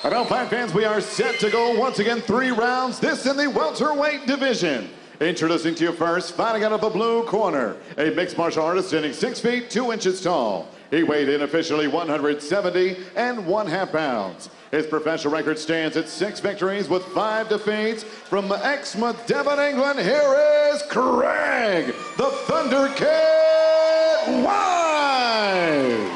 And now, fight fans, we are set to go once again 3 rounds. This in the welterweight division. Introducing to you first, fighting out of the blue corner, a mixed martial artist standing 6 feet 2 inches tall. He weighed in officially 170 1/2 pounds. His professional record stands at 6 victories with 5 defeats. From Exmouth, Devon, England, here is Craig, the Thunder Kid White.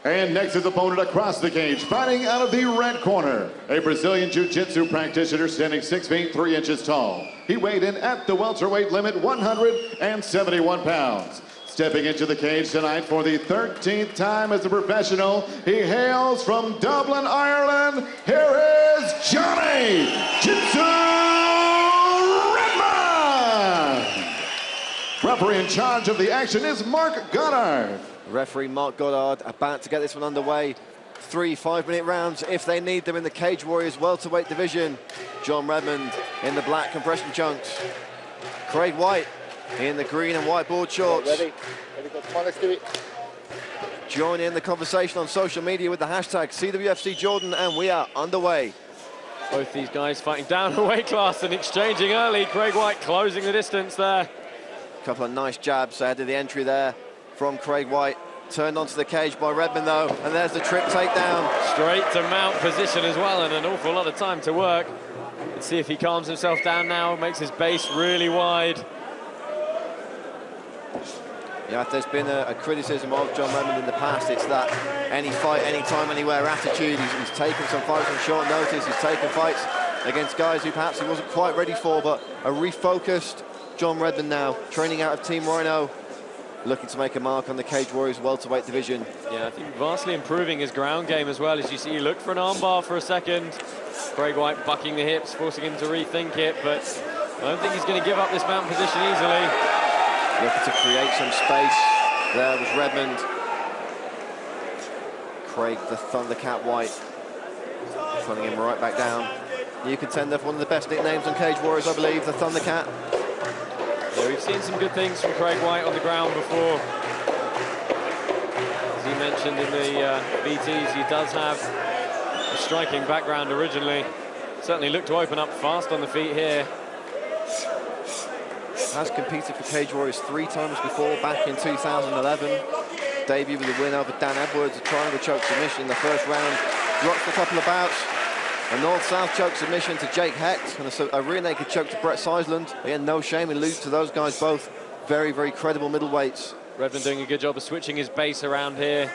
And next, his opponent across the cage, fighting out of the red corner, a Brazilian Jiu-Jitsu practitioner standing 6 feet 3 inches tall. He weighed in at the welterweight limit, 171 pounds. Stepping into the cage tonight for the 13th time as a professional, he hails from Dublin, Ireland. Here is Johnny Jitsu Redmond. Referee in charge of the action is Mark Goddard. Referee Mark Goddard about to get this one underway. 3 5-minute rounds if they need them in the Cage Warriors welterweight division. John Redmond in the black compression chunks. Craig White in the green and white board shorts. Ready, go. Come on, let's do it. Join in the conversation on social media with the hashtag CWFC Jordan, and we are underway. Both these guys fighting down a weight class and exchanging early. Craig White closing the distance there. Couple of nice jabs ahead of the entry there from Craig White. Turned onto the cage by Redmond though, and there's the trick takedown. Straight to mount position as well, and an awful lot of time to work. Let's see if he calms himself down now, makes his base really wide. Yeah, if there's been a criticism of John Redmond in the past, it's that any fight, anytime, anywhere attitude. He's taken some fights on short notice, he's taken fights against guys who perhaps he wasn't quite ready for, but a refocused John Redmond now, training out of Team Rhino, looking to make a mark on the Cage Warriors welterweight division. Yeah, I think vastly improving his ground game as well. As you see, he looked for an armbar for a second. Craig White bucking the hips, forcing him to rethink it, but I don't think he's going to give up this mount position easily. Looking to create some space there with Redmond. Craig the Thundercat White, putting him right back down. New contender for one of the best nicknames on Cage Warriors, I believe, the Thundercat. Yeah, we've seen some good things from Craig White on the ground before. As he mentioned in the VTs, he does have a striking background originally. Certainly looked to open up fast on the feet here. Has competed for Cage Warriors 3 times before, back in 2011. Debut with a win over Dan Edwards, a triangle choke submission in the first round. Dropped a couple of bouts. A north-south choke submission to Jake Hecht, and a rear naked choke to Brett Seisland. Again, no shame in losing to those guys, both very, very credible middleweights. Redmond doing a good job of switching his base around here.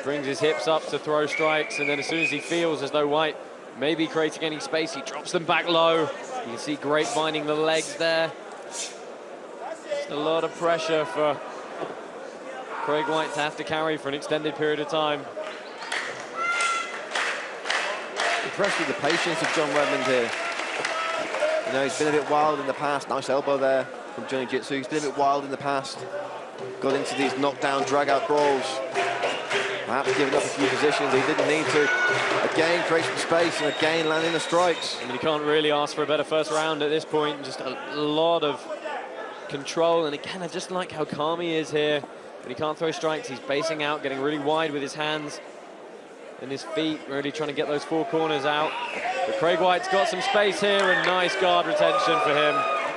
Brings his hips up to throw strikes, and then as soon as he feels as though White may be creating any space, he drops them back low. You can see grapevining the legs there. Just a lot of pressure for Craig White to have to carry for an extended period of time. Impressed with the patience of John Redmond here. You know, he's been a bit wild in the past. Nice elbow there from Johnny Jitsu. He's been a bit wild in the past. Got into these knockdown, drag-out brawls. Perhaps giving up a few positions he didn't need to. Again, create some space, and again, landing the strikes. I mean, you can't really ask for a better first round at this point. Just a lot of control, and again, I just like how calm he is here. But he can't throw strikes. He's basing out, getting really wide with his hands and his feet, really trying to get those 4 corners out. But Craig White's got some space here, and nice guard retention for him.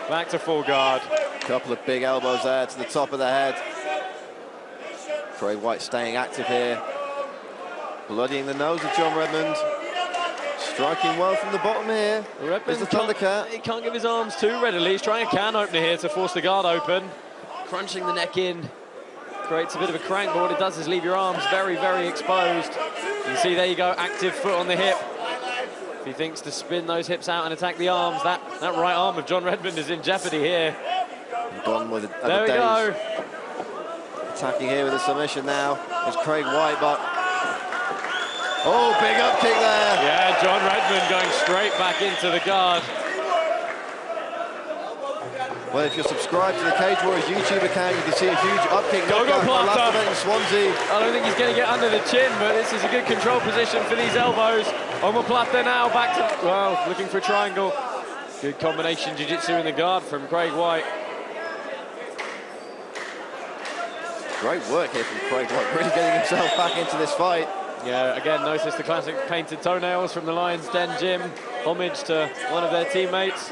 Back to full guard. Couple of big elbows there to the top of the head. Craig White staying active here. Bloodying the nose of John Redmond. Striking well from the bottom here. Redmond, the Thundercat. He can't give his arms too readily. He's trying a can opener here to force the guard open. Crunching the neck in. Creates a bit of a crank, but what it does is leave your arms very, very exposed. You can see there you go, active foot on the hip. If he thinks to spin those hips out and attack the arms, that right arm of John Redmond is in jeopardy here. Gone with it. There we go. Attacking here with a submission now is Craig White, but oh, big up kick there. Yeah, John Redmond going straight back into the guard. Well, if you're subscribed to the Cage Warriors YouTube account, you can see a huge upkick. Go-go platter in Swansea. I don't think he's going to get under the chin, but this is a good control position for these elbows. Omoplata now back to, well, looking for a triangle. Good combination jiu-jitsu in the guard from Craig White. Great work here from Craig White, really getting himself back into this fight. Yeah, again, notice the classic painted toenails from the Lions Den gym. Homage to one of their teammates.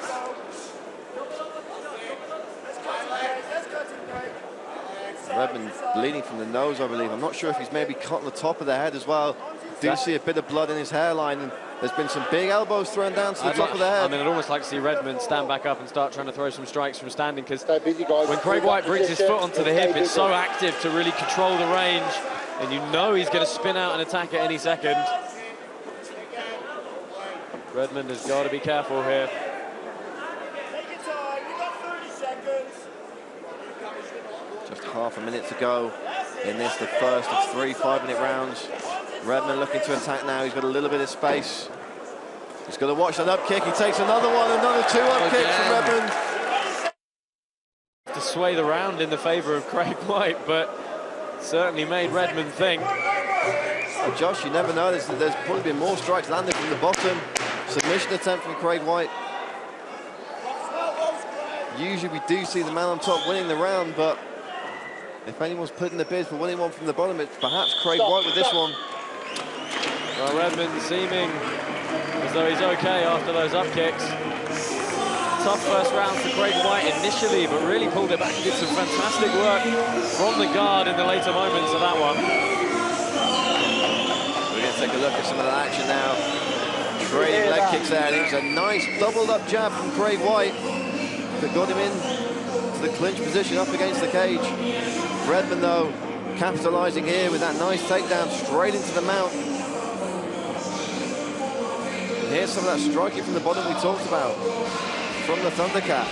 Redmond bleeding from the nose, I believe. I'm not sure if he's maybe cut on the top of the head as well. Do see a bit of blood in his hairline, and there's been some big elbows thrown down to the top of the head. I mean, I'd almost like to see Redmond stand back up and start trying to throw some strikes from standing, because when Craig White brings his foot onto the hip, it's so active to really control the range, and you know he's going to spin out and attack at any second. Redmond has got to be careful here. Just half a minute to go in this, the first of 3 5-minute rounds. Redmond looking to attack now. He's got a little bit of space. He's got to watch that up kick. He takes another one, another 2 up kicks from Redmond. To sway the round in the favour of Craig White, but certainly made Redmond think. Well, Josh, you never know. There's probably been more strikes landed from the bottom. Submission attempt from Craig White. Usually we do see the man on top winning the round, but if anyone's putting the bid for winning one from the bottom, it's perhaps Craig White with this one. Well, Redmond seeming as though he's okay after those up kicks. Tough first round for Craig White initially, but really pulled it back and did some fantastic work from the guard in the later moments of that one. We're going to take a look at some of that action now. Trading leg kicks there, and it was a nice doubled up jab from Craig White that got him in to the clinch position up against the cage. Redmond, though, capitalizing here with that nice takedown straight into the mount. And here's some of that striking from the bottom we talked about, from the Thundercat.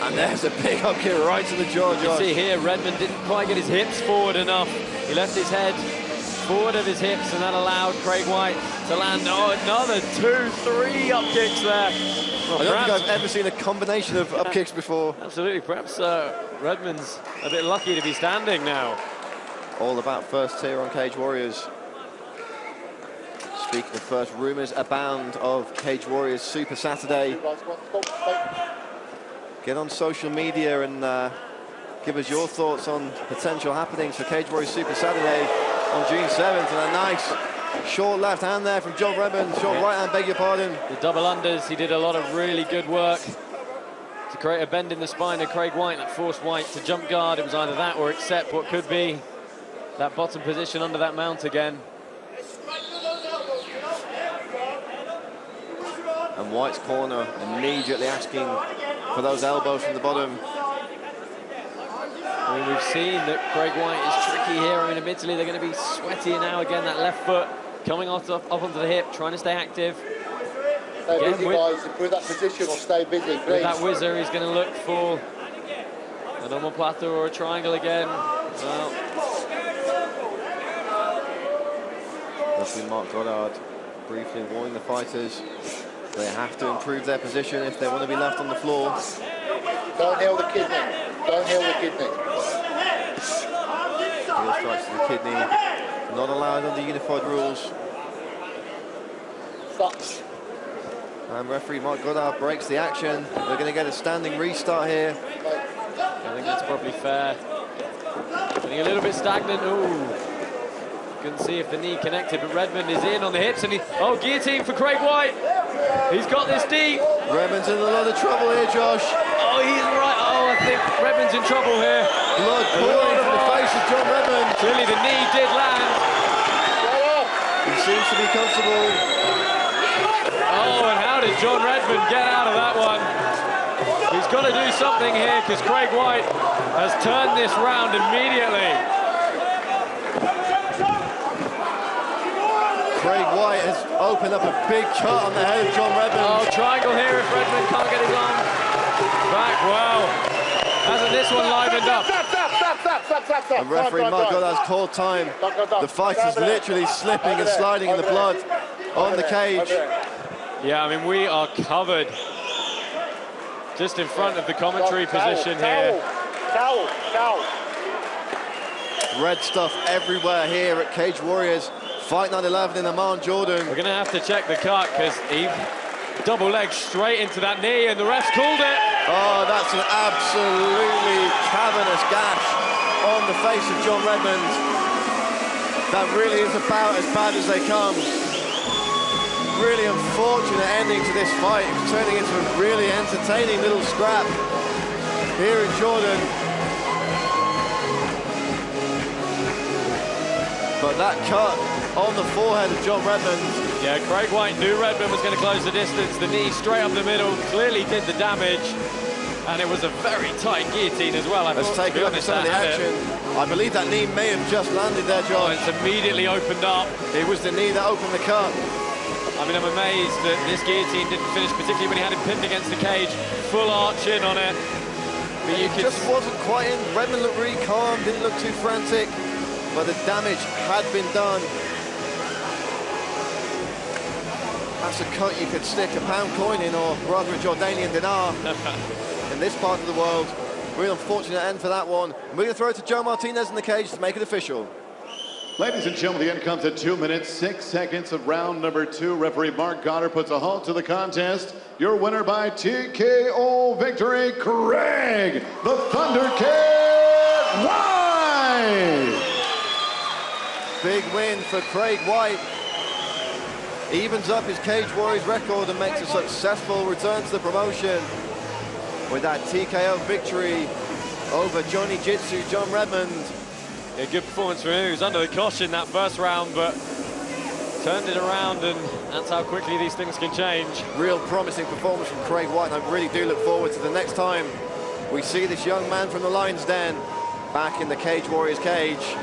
And there's a big up kick right to the jaw, Josh. You see here, Redmond didn't quite get his hips forward enough. He left his head forward of his hips, and that allowed Craig White to land another 2, 3 up kicks there. Well, I don't think I've ever seen a combination of up kicks before. Absolutely, perhaps Redmond's a bit lucky to be standing now. All about first tier on Cage Warriors. Speaking of first, rumours abound of Cage Warriors Super Saturday. Get on social media and give us your thoughts on potential happenings for Cage Warriors Super Saturday on June 7th. And a nice short left hand there from John Redmond, short right hand, beg your pardon. The double unders, he did a lot of really good work to create a bend in the spine of Craig White that forced White to jump guard. It was either that or accept what could be that bottom position under that mount again. And White's corner immediately asking for those elbows from the bottom. I mean, we've seen that Craig White is tricky here. I mean, admittedly, they're going to be sweaty now. Again, that left foot coming up onto the hip, trying to stay active. Stay busy, guys. Improve that position or stay busy, please. With that whizzer, he's going to look for an omoplata or a triangle again. Well, Referee Mark Goddard briefly warning the fighters they have to improve their position if they want to be left on the floor. Don't heal the kidney. Don't heal the kidney. Heel strikes to the kidney. Not allowed under unified rules. Stop. And referee Mark Goddard breaks the action. We're going to get a standing restart here. I think that's probably fair. Getting a little bit stagnant. Ooh. Couldn't see if the knee connected, but Redmond is in on the hips, and guillotine for Craig White. He's got this deep. Redmond's in a lot of trouble here, Josh. Oh, he's right. Oh, I think Redmond's in trouble here. Blood pouring from the face of John Redmond. Clearly the knee did land. He seems to be comfortable. Oh, and how did John Redmond get out of that one? He's got to do something here, because Craig White has turned this round immediately. Craig White has opened up a big cut on the head of John Redmond. Oh, triangle here if Redmond can't get his arm back. Wow. Hasn't this one livened up? Stop. And referee Mark Goddard's called time. The fight is literally slipping and sliding in the blood on the cage. Yeah, I mean, we are covered just in front of the commentary position here. Towel. Red stuff everywhere here at Cage Warriors. Fight Night 11 in Amman, Jordan. We're going to have to check the cut, because he double leg straight into that knee, and the ref's called it. Oh, that's an absolutely cavernous gash on the face of John Redmond. That really is about as bad as they come. Really unfortunate ending to this fight. It's turning into a really entertaining little scrap here in Jordan. But that cut on the forehead of John Redmond. Yeah, Craig White knew Redmond was going to close the distance. The knee straight up the middle clearly did the damage. And it was a very tight guillotine as well. Let's take a look at some of the action. I believe that knee may have just landed there, John. It's immediately opened up. It was the knee that opened the cut. I mean, I'm amazed that this guillotine didn't finish, particularly when he had it pinned against the cage, full arch in on it. But you It just wasn't quite in. Redmond looked really calm, didn't look too frantic, but the damage had been done. That's a cut you could stick a pound coin in, or rather a Jordanian dinar. In this part of the world. Real unfortunate end for that one. We're going to throw it to Joe Martinez in the cage to make it official. Ladies and gentlemen, the end comes at 2 minutes, 6 seconds of round number 2. Referee Mark Goddard puts a halt to the contest. Your winner by TKO victory, Craig the Thunder Kid White! Big win for Craig White. Evens up his Cage Warriors record and makes a successful return to the promotion with that TKO victory over Johnny Jitsu John Redmond. Yeah, good performance from him. He was under the cosh in that first round, but turned it around, and that's how quickly these things can change. Real promising performance from Craig White, and I really do look forward to the next time we see this young man from the Lion's Den back in the Cage Warriors cage.